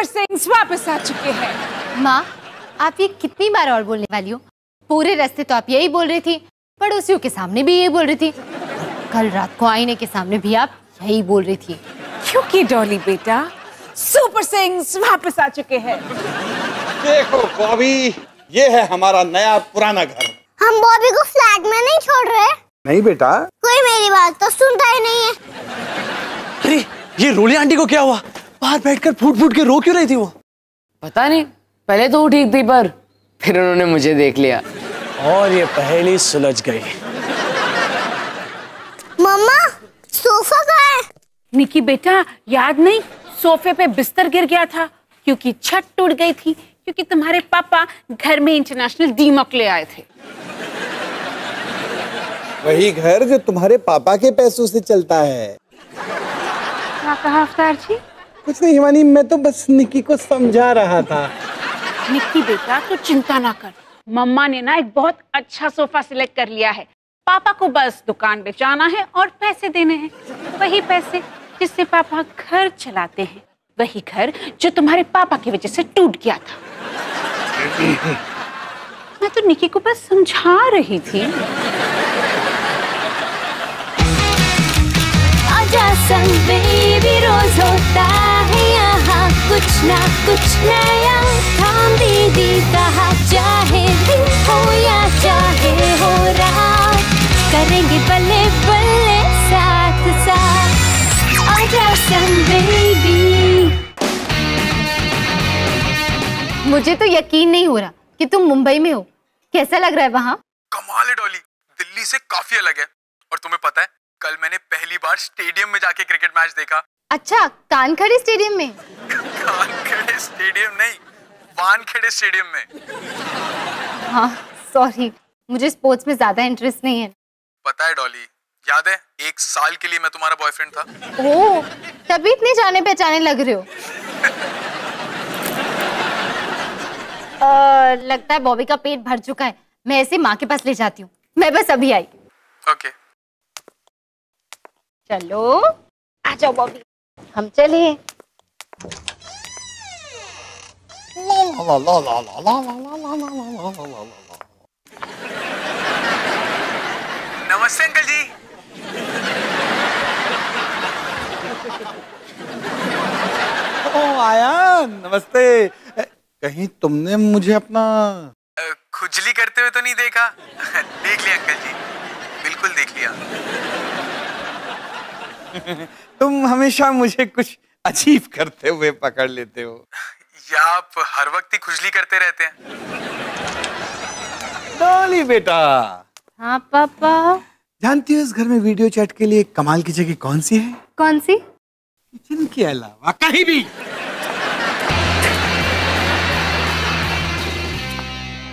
Super sings वापस आ चुके हैं। माँ, आप ये कितनी बार और बोलने वाली हो? पूरे रास्ते तो आप यही बोल रही थी, पड़ोसियों के सामने भी यही बोल रही थी, कल रात को आईने के सामने भी आप यही बोल रही थी। क्योंकि डॉली बेटा, सुपर सिंग्स वापस आ चुके हैं। देखो बॉबी, ये है हमारा नया पुराना घर। हम बॉबी को फ्लैट में नहीं छोड़ रहे। नहीं बेटा, कोई मेरी बात तो सुनता ही नहीं है। अरे ये रोली आंटी को क्या हुआ? बाहर बैठकर फूट फूट के रो क्यों रही थी वो? पता नहीं, पहले तो वो ठीक थी पर फिर उन्होंने मुझे देख लिया और ये पहेली सुलझ गई। मम्मा, सोफा कहाँ है? निकी बेटा, याद नहीं, सोफे पे बिस्तर गिर गया था क्योंकि छत टूट गई थी, क्योंकि तुम्हारे पापा घर में इंटरनेशनल डीमॉक ले आए थे। वही घर जो तुम्हारे पापा के पैसों से चलता है। क्या कहा अवतार जी? कुछ नहीं हिमानी, मैं तो बस निकी को समझा रहा था। निक्की बेटा, तो चिंता ना कर, मम्मा ने ना एक बहुत अच्छा सोफा सिलेक्ट कर लिया है। पापा को बस दुकान पे जाना है और पैसे देने हैं, वही पैसे जिससे पापा घर चलाते हैं, वही घर जो तुम्हारे पापा की वजह से टूट गया था। मैं तो निक्की को बस समझा रही थी। आजा संग बेबी, रोज होता है यहाँ कुछ ना कुछ नया। थाम दीदी कहा, चाहे दिन हो या चाहे हो रात, करेंगे बल्ले बल्ले साथ साथ। आजा संग बेबी। मुझे तो यकीन नहीं हो रहा कि तुम मुंबई में हो। कैसा लग रहा है वहाँ? कमाल है डॉली, दिल्ली से काफी अलग है। और तुम्हें पता है, कल मैंने पहली बार स्टेडियम में जाके क्रिकेट मैच देखा। अच्छा, कानखड़े स्टेडियम में? कानखेड़े स्टेडियम नहीं, वानखेड़े स्टेडियम में। हाँ सॉरी, मुझे स्पोर्ट्स में ज्यादा इंटरेस्ट नहीं है। पता है डॉली, याद है 1 साल के लिए मैं तुम्हारा बॉयफ्रेंड था। ओह, तभी इतने जाने पहचाने लग रहे हो। लगता है बॉबी का पेट भर चुका है, मैं ऐसे माँ के पास ले जाती हूँ। मैं बस अभी आई। ओके। चलो आ जाओ बॉबी, हम चले। नमस्ते अंकल जी। ओ आयान, नमस्ते। कहीं तुमने मुझे अपना खुजली करते हुए तो नहीं देखा? देख लिया अंकल जी, बिल्कुल देख लिया। तुम हमेशा मुझे कुछ अजीब करते हुए पकड़ लेते हो। या आप हर वक्त ही खुजली करते रहते हैं? डॉली बेटा। हाँ पापा। जानती हो इस घर में वीडियो चैट के लिए कमाल की जगह कौन सी है? कौन सी? किचन के अलावा कहीं भी।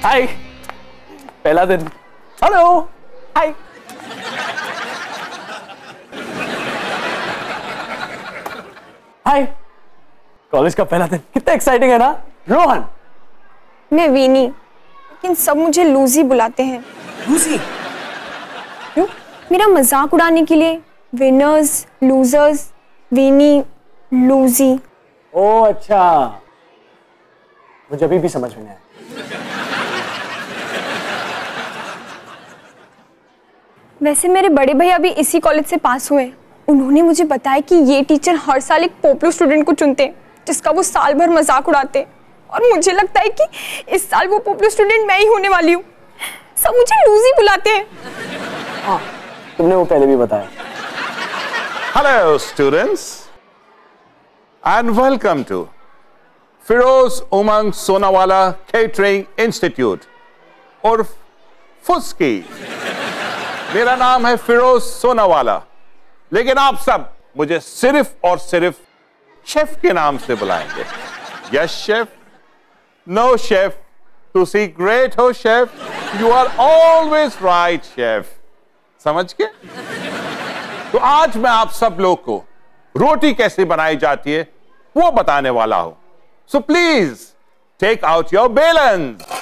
हाय, पहला दिन। हेलो, हाय। हाय, कॉलेज का पहला दिन कितना एक्साइटिंग है ना रोहन? मैं वीनी, लेकिन सब मुझे लूजी बुलाते हैं। लूजी? क्यों? मेरा मजाक उड़ाने के लिए। Winners, losers, weeny, loosey. Oh अच्छा, मुझे अभी भी समझ में नहीं आया। वैसे मेरे बड़े भैया भी इसी कॉलेज से पास हुए। उन्होंने मुझे बताया कि ये टीचर हर साल एक पॉपुलर स्टूडेंट को चुनते हैं, जिसका वो साल भर मजाक उड़ाते हैं। और मुझे लगता है कि इस साल वो पॉपुलर स्टूडेंट मैं ही होने वाली हूँ। सब मुझे लूजी बुलाते हैं। हाँ, तुमने वो पहले भी बताया। Hello students and welcome to Firoz Umang Sonawala Catering Institute और फुस्की। मेरा नाम है फिरोज सोनावाला, लेकिन आप सब मुझे सिर्फ और सिर्फ शेफ के नाम से बुलाएंगे। यस शेफ, नो शेफ, तुसी ग्रेट हो chef, you are always right chef. समझ के? तो आज मैं आप सब लोग को रोटी कैसे बनाई जाती है वो बताने वाला हूं। So please take out your बेलन्स।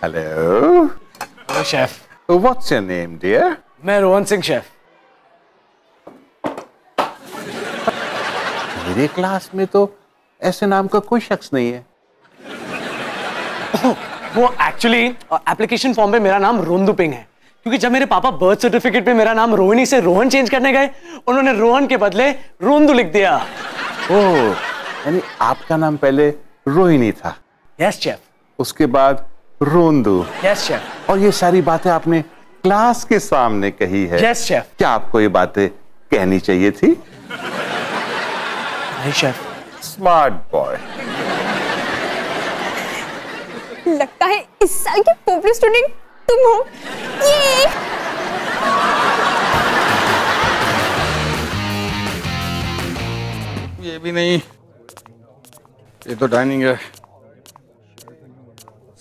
Hello. Chef. What's your name, dear? मैं रोहन सिंह शेफ। मेरे क्लास में तो ऐसे नाम का कोई शख्स नहीं है। वो एक्चुअली एप्लीकेशन फॉर्म पे मेरा नाम रोंदुपिंग है, क्योंकि जब मेरे पापा बर्थ सर्टिफिकेट पे मेरा नाम रोहिणी से रोहन चेंज करने गए, उन्होंने रोहन के बदले रोंदू लिख दिया। ओह, यानी आपका नाम पहले रोहिणी था? Yes chef. उसके बाद रोंदू? Yes chef. और ये सारी बातें आपने क्लास के सामने कही है? Yes chef. क्या आपको ये बातें कहनी चाहिए थी? नहीं शेफ। Smart boy. लगता है इस साल के पॉपुलर स्टूडेंट तुम हो। ये भी नहीं, ये तो डाइनिंग है।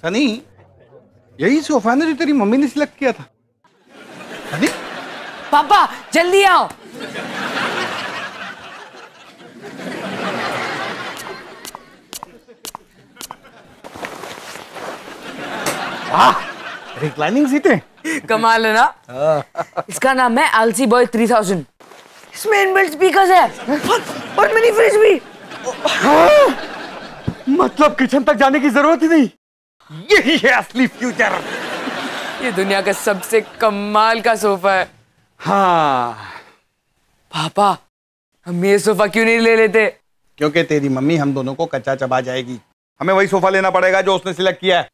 सनी, यही सोफा ना जो तेरी मम्मी ने सिलेक्ट किया था? सनी? पापा जल्दी आओ। रिक्लाइनिंग सीटें? कमाल है ना। इसका नाम है आलसी बॉय 3000। इसमें इनबिल्ट स्पीकर्स है और मिनी फ्रिज भी। मतलब किचन तक जाने की जरूरत ही नहीं। यही है असली फ्यूचर। ये दुनिया का सबसे कमाल का सोफा है। हाँ पापा, हम ये सोफा क्यों नहीं ले लेते? क्योंकि तेरी मम्मी हम दोनों को कच्चा चबा जाएगी। हमें वही सोफा लेना पड़ेगा जो उसने सिलेक्ट किया है।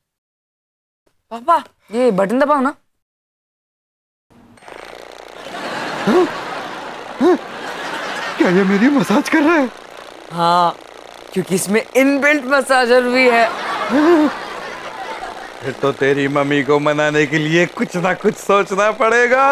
पापा ये बटन दबाओ ना। क्या ये मेरी मसाज कर रहा है? हाँ, क्योंकि इसमें इनबिल्ट मसाजर भी है। फिर तो तेरी मम्मी को मनाने के लिए कुछ ना कुछ सोचना पड़ेगा।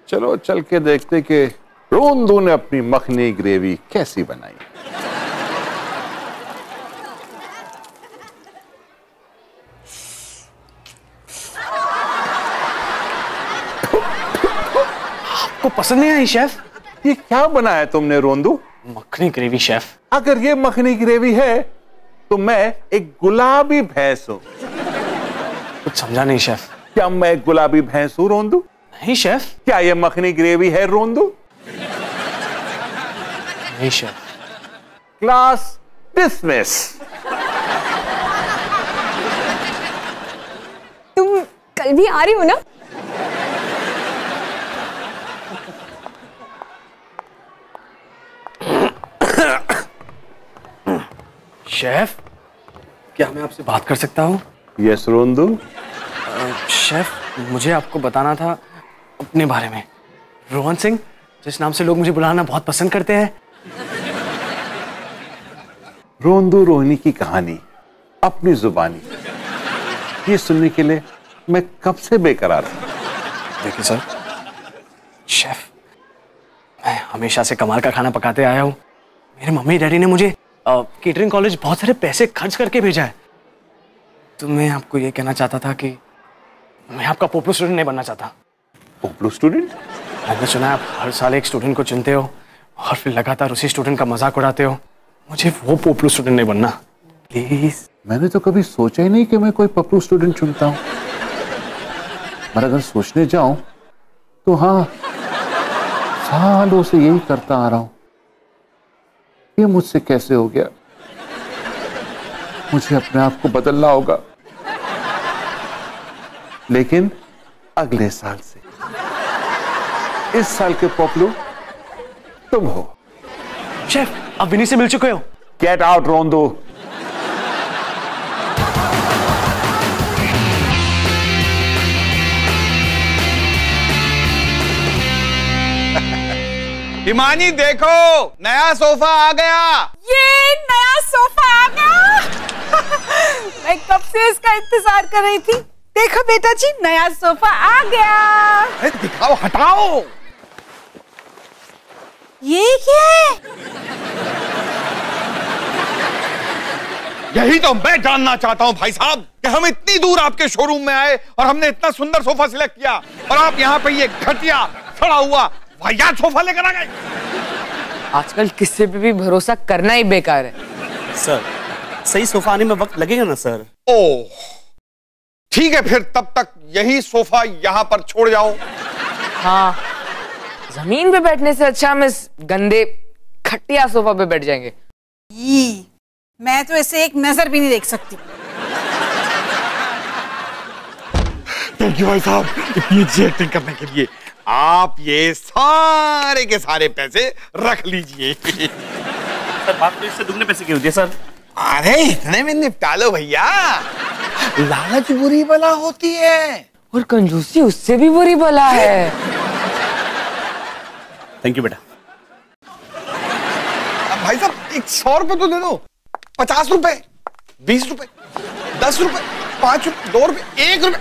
चलो चल के देखते कि रोंदू ने अपनी मखनी ग्रेवी कैसी बनाई। आपको पसंद नहीं आई शेफ? ये क्या बनाया तुमने रोंदू? Makhani gravy chef. अगर ये मखनी ग्रेवी है तो मैं एक गुलाबी भैंस हूं। कुछ समझा नहीं शेफ। क्या मैं एक गुलाबी भैंस हूं रोंदू? नहीं शेफ। क्या ये मखनी ग्रेवी है रोंदू? नहीं शेफ। Class dismiss. तुम कल भी आ रही हो ना? शेफ, क्या मैं आपसे बात कर सकता हूँ? यस रोंदू। शेफ, मुझे आपको बताना था अपने बारे में। रोहन सिंह, जिस नाम से लोग मुझे बुलाना बहुत पसंद करते हैं। रोंदू रोहिणी की कहानी अपनी जुबानी, ये सुनने के लिए मैं कब से बेकरार था। देखिए सर, शेफ, मैं हमेशा से कमाल का खाना पकाते आया हूँ। मेरे मम्मी डैडी ने मुझे केटरिंग कॉलेज बहुत सारे पैसे खर्च करके भेजा है। तो मैं आपको ये कहना चाहता था कि मैं आपका पॉपुलर स्टूडेंट नहीं बनना चाहता। Popular student? मैंने सुना है आप हर साल एक स्टूडेंट को चुनते हो और फिर लगातार उसी स्टूडेंट का मजाक उड़ाते हो। मुझे वो पॉपुलर स्टूडेंट नहीं बनना, प्लीज। मैंने तो कभी सोचा ही नहीं कि मैं कोई पॉपुलर स्टूडेंट चुनता हूँ। पर अगर सोचने जाऊं तो हाँ, सालों से यही करता आ रहा हूं। ये मुझसे कैसे हो गया? मुझे अपने आप को बदलना होगा, लेकिन अगले साल से। इस साल के पॉपुलर तुम हो। शेफ, आप विनी से मिल चुके हो? Get out रोंदू। हिमानी देखो, नया सोफा आ गया। ये नया सोफा आ गया। मैं कब से इसका इंतजार कर रही थी। देखो बेटा जी, नया सोफा आ गया। दिखाओ, हटाओ। ये क्या है? यही तो मैं जानना चाहता हूं भाई साहब। कि हम इतनी दूर आपके शोरूम में आए और हमने इतना सुंदर सोफा सिलेक्ट किया और आप यहाँ पे ये घटिया सड़ा हुआ वाहियात सोफा लेकर आ गए। आजकल किसी पे भी भरोसा करना ही बेकार है। सर सही सोफा आने में वक्त लगेगा ना सर। ओह ठीक है, फिर तब तक यही सोफा यहाँ पर छोड़ जाओ। हाँ, जमीन पे बैठने से अच्छा हम इस गंदे खटिया सोफा पे बैठ जाएंगे। मैं तो ऐसे एक नजर भी नहीं देख सकती। थैंक यू भाई साहब इतनी अच्छी एक्टिंग करने के लिए। आप ये सारे के सारे पैसे रख लीजिए। सर बात तो इससे दुगने पैसे की होती है सर। अरे इतने में निपटा लो भैया, लालच बुरी बला होती है और कंजूसी उससे भी बुरी बला है। थैंक यू बेटा। भाई साहब 100 रुपए तो दे दो। 50 रुपए, 20 रुपए, 10 रुपए, 5 रुपए, 2 रुपए, 1 रुपए।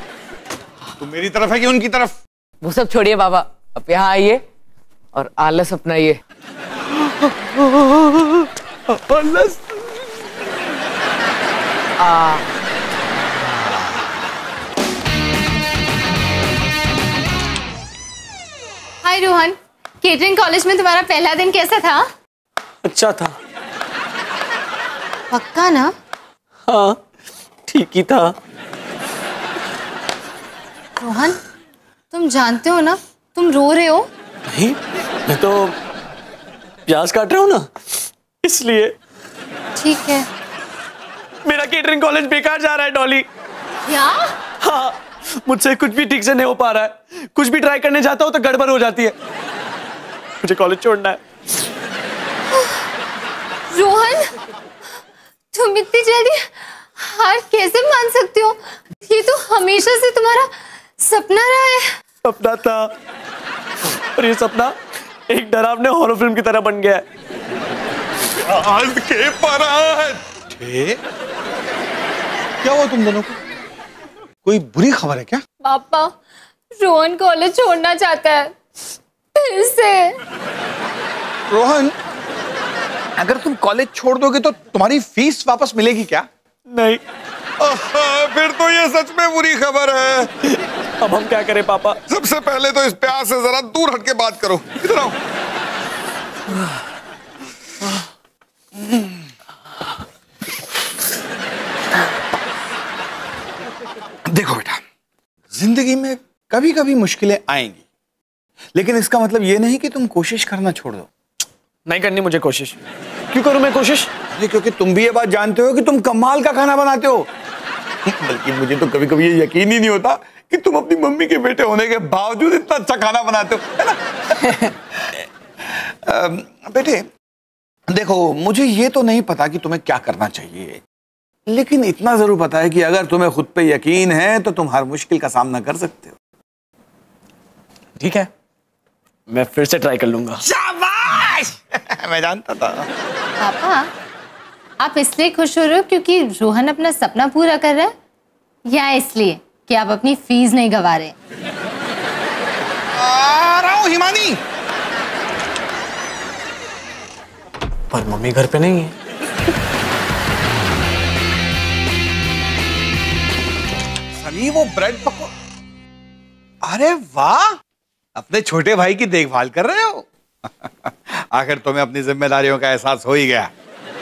तो मेरी तरफ है कि उनकी तरफ? वो सब छोड़िए बाबा, अब यहाँ आइए और आलस अपनाइए। आलस? हाय रोहन, केटरिंग कॉलेज में तुम्हारा पहला दिन कैसा था? अच्छा था। पक्का ना? हाँ ठीक ही था। रोहन तुम जानते हो ना तुम रो रहे हो। नहीं मैं तो प्याज काट रहा हूँ ना इसलिए। ठीक है। मेरा केटरिंग कॉलेज बेकार जा रहा है डॉली। क्या? हाँ मुझसे कुछ भी ठीक से नहीं हो पा रहा है। कुछ भी ट्राई करने जाता हूँ तो गड़बड़ हो जाती है। मुझे कॉलेज छोड़ना है। रोहन तुम इतनी जल्दी हार कैसे मान सकते हो? ये तो हमेशा से तुम्हारा सपना रहा है। सपना था और ये सपना एक डरावने हॉरर फिल्म की तरह बन गया है। आज के पराठे। क्या हुआ तुम दोनों को? कोई बुरी खबर है क्या? पापा रोहन कॉलेज छोड़ना चाहता है फिर से। रोहन अगर तुम कॉलेज छोड़ दोगे तो तुम्हारी फीस वापस मिलेगी क्या? नहीं। फिर तो ये सच में बुरी खबर है। अब हम क्या करें पापा? सबसे पहले तो इस प्यार से जरा दूर हटके बात करो। इधर आओ। देखो बेटा, जिंदगी में कभी कभी मुश्किलें आएंगी, लेकिन इसका मतलब ये नहीं कि तुम कोशिश करना छोड़ दो। नहीं करनी मुझे कोशिश। क्यों करूं मैं कोशिश? क्योंकि तुम भी ये बात जानते हो कि तुम कमाल का खाना बनाते हो। बल्कि मुझे तो कभी कभी ये यकीन ही नहीं होता कि तुम अपनी मम्मी के बेटे होने के बावजूद इतना अच्छा खाना बनाते हो, है ना? बेटे देखो, मुझे ये तो नहीं पता कि तुम्हें क्या करना चाहिए, लेकिन इतना जरूर पता है कि अगर तुम्हें खुद पे यकीन है तो तुम हर मुश्किल का सामना कर सकते हो। ठीक है, मैं फिर से ट्राई कर लूंगा। शाबाश! मैं जानता था। पापा आप इसलिए खुश हो रहे हो क्योंकि रोहन अपना सपना पूरा कर रहा है, या इसलिए कि आप अपनी फीस नहीं गवा रहे? आ रहा हूं हिमानी। पर मम्मी घर पे नहीं है। सनी वो ब्रेड पको। अरे वाह, अपने छोटे भाई की देखभाल कर रहे हो। आखिर तुम्हें अपनी जिम्मेदारियों का एहसास हो ही गया।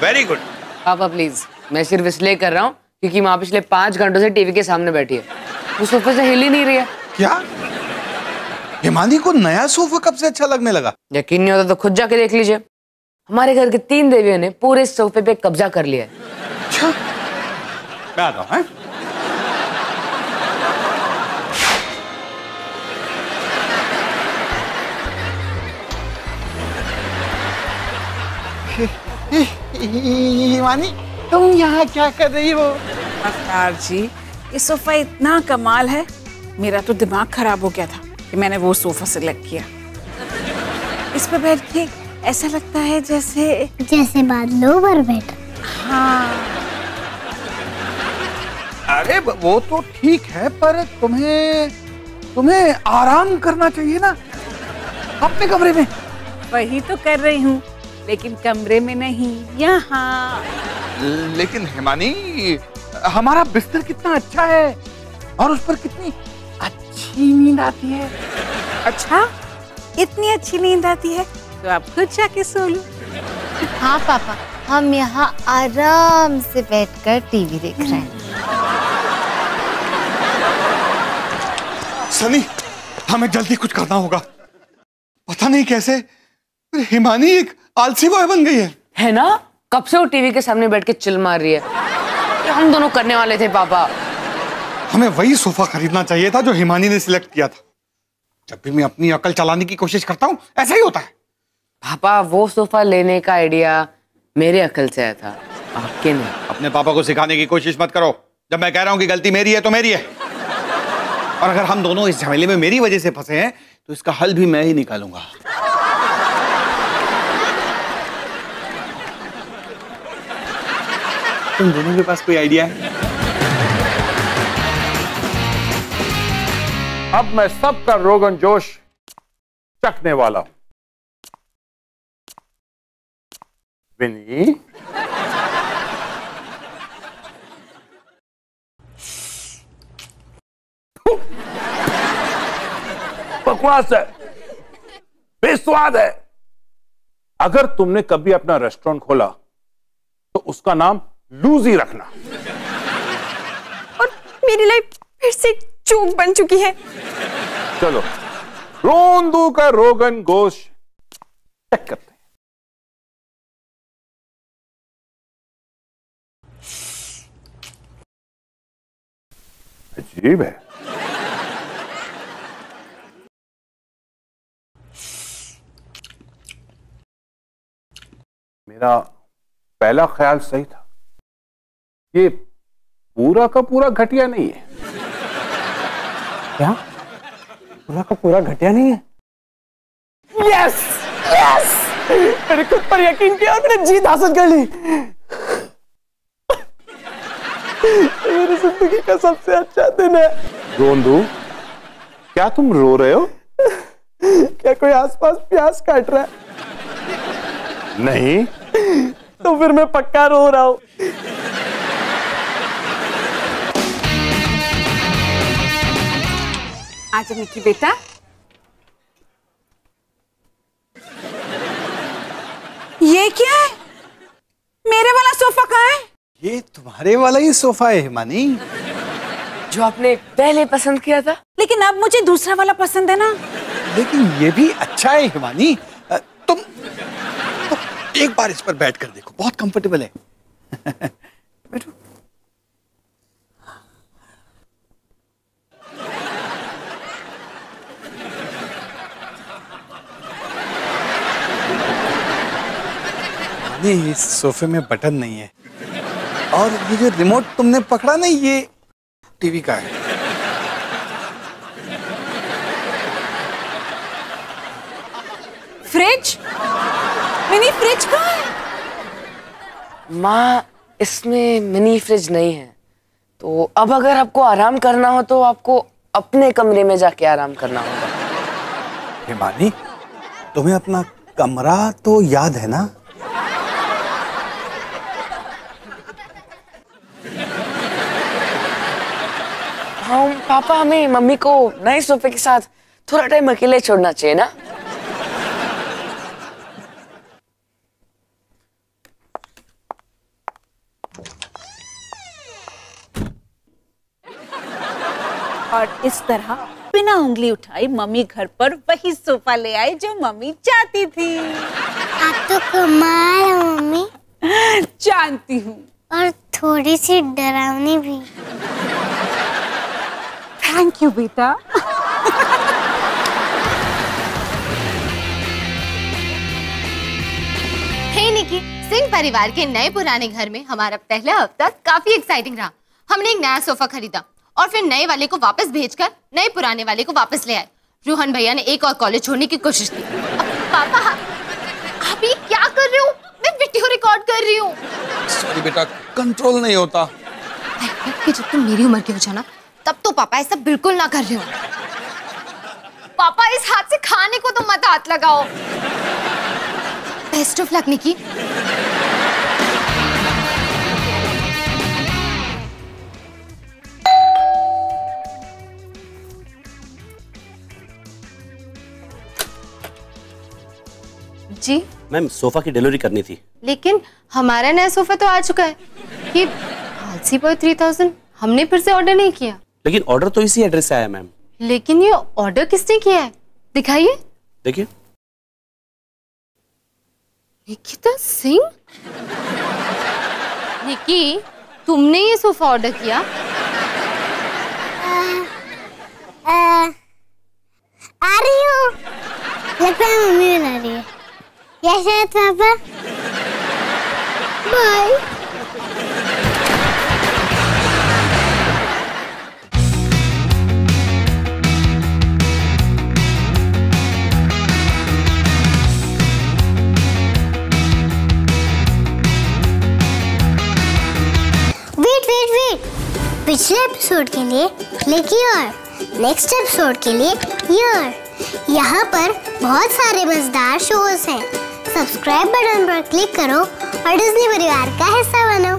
Very good. पापा प्लीज, मैं सिर्फ इसलिए कर रहा हूँ क्योंकि माँ पिछले 5 घंटों से टीवी के सामने बैठी है, वो सोफे से हिल ही नहीं रही है। क्या हिमानी को नया सोफा कब से अच्छा लगने लगा? यकीन नहीं होता तो खुद जाके देख लीजिए। हमारे घर की 3 देवियों ने पूरे सोफे पे कब्जा कर लिया है। अच्छा, मैं आता हूं। हिमानी तुम यहाँ क्या कर रही हो? अवतार जी, ये सोफा इतना कमाल है, मेरा तो दिमाग खराब हो गया था कि मैंने वो सोफा सिलेक्ट किया। इस पे बैठ के ऐसा लगता है जैसे बादलों पर बैठ। हाँ। अरे वो तो ठीक है, पर तुम्हें आराम करना चाहिए ना अपने कमरे में। वही तो कर रही हूँ, लेकिन कमरे में नहीं, यहाँ। लेकिन हिमानी हमारा बिस्तर कितना अच्छा है और उस पर कितनी अच्छी नींद आती है। अच्छा, इतनी अच्छी नींद आती है तो आप खुद जाके सो लो। हाँ पापा, हम यहाँ आराम से बैठकर टीवी देख रहे हैं। सनी, हमें जल्दी कुछ करना होगा। पता नहीं कैसे हिमानी एक आलसी बॉय बन गई है ना? कब से वो टीवी के सामने बैठ के चिल मार रही है। ये हम दोनों करने वाले थे पापा। हमें वही सोफा खरीदना चाहिए था जो हिमानी ने सिलेक्ट किया था। जब भी मैं अपनी अकल चलाने की कोशिश करता हूँ ऐसा ही होता है। पापा, वो सोफा लेने का आइडिया मेरे अकल से आया था, आपके नहीं। अपने पापा को सिखाने की कोशिश मत करो। जब मैं कह रहा हूं कि गलती मेरी है तो मेरी है, और अगर हम दोनों इस झमेले में मेरी वजह से फंसे हैं तो इसका हल भी मैं ही निकालूंगा। तुम दोनों के पास कोई आइडिया है? अब मैं सबका रोगन जोश चखने वाला हूं। विनी, बकवास है, बेस्वाद है। अगर तुमने कभी अपना रेस्टोरेंट खोला तो उसका नाम लूजी रखना। और मेरी लाइफ फिर से जोक बन चुकी है। चलो, रोंदू का रोगन गोश्त चेक करते हैं। अजीब है। मेरा पहला ख्याल सही था, ये पूरा का पूरा घटिया नहीं है। क्या? पूरा का पूरा घटिया नहीं है? यस यस, मेरे खुद पर यकीन किया, मैंने जीत हासिल कर ली। मेरी जिंदगी का सबसे अच्छा दिन है। रोंदू, क्या तुम रो रहे हो? क्या कोई आसपास प्यास काट रहा है? नहीं। तो फिर मैं पक्का रो रहा हूं। आजा निकी बेटा। ये क्या है? मेरे वाला सोफा कहाँ है? ये तुम्हारे वाला ही सोफा है हिमानी, जो आपने पहले पसंद किया था। लेकिन अब मुझे दूसरा वाला पसंद है ना। लेकिन ये भी अच्छा है हिमानी। तुम एक बार इस पर बैठ कर देखो, बहुत कंफर्टेबल है। बैठो। नहीं, इस सोफे में बटन नहीं है, और ये जो रिमोट तुमने पकड़ा ना, ये टीवी का है। फ्रिज? मिनी फ्रिज कहाँ है? माँ, इसमें मिनी फ्रिज नहीं है। तो अब अगर आपको आराम करना हो तो आपको अपने कमरे में जाके आराम करना होगा। हिमानी, तुम्हें अपना कमरा तो याद है ना? हाँ पापा, हमें मम्मी को नए सोफे के साथ थोड़ा टाइम अकेले छोड़ना चाहिए ना। और इस तरह बिना उंगली उठाई मम्मी घर पर वही सोफा ले आई जो मम्मी चाहती थी। आप तो कमाल है मम्मी। जानती हूँ, और थोड़ी सी डरावनी भी। थैंक यू बेटा। हे निकी, सिंह परिवार के नए पुराने घर में हमारा पहला हफ्ता काफी एक्साइटिंग रहा। हमने एक नया सोफा खरीदा और फिर नए वाले को वापस भेजकर नए पुराने वाले को वापस ले आए। रोहन भैया ने एक और कॉलेज छोड़ने की कोशिश की। पापा, आप ये क्या कर रहे हो? मैं वीडियो रिकॉर्ड कर रही हूँ। सॉरी बेटा, कंट्रोल नहीं होता। कि जब तुम मेरी उम्र के हो जाना तब तो पापा ऐसा बिल्कुल ना कर रहे हो। पापा, इस हाथ से खाने को तो मत हाथ लगाओ। Best of luck Nikki. Ma'am sofa की डिलीवरी करनी थी। लेकिन हमारा नया सोफा तो आ चुका है। ये आलसी बॉय 3000 हमने फिर से ऑर्डर नहीं किया। लेकिन ऑर्डर तो इसी एड्रेस से आया मैम। लेकिन ये ऑर्डर किसने किया है? दिखाइए। देखिए। निकिता सिंह। निकी, तुमने ये सोफा ऑर्डर किया? आ रही हूँ। लगता है मम्मी बना रही है या शायद पापा। बाय। वेट पिछले एपिसोड के लिए क्लिक हियर, नेक्स्ट एपिसोड के लिए हियर। यहाँ पर बहुत सारे मजेदार शोज हैं। सब्सक्राइब बटन पर क्लिक करो और डिज्नी परिवार का हिस्सा बनो।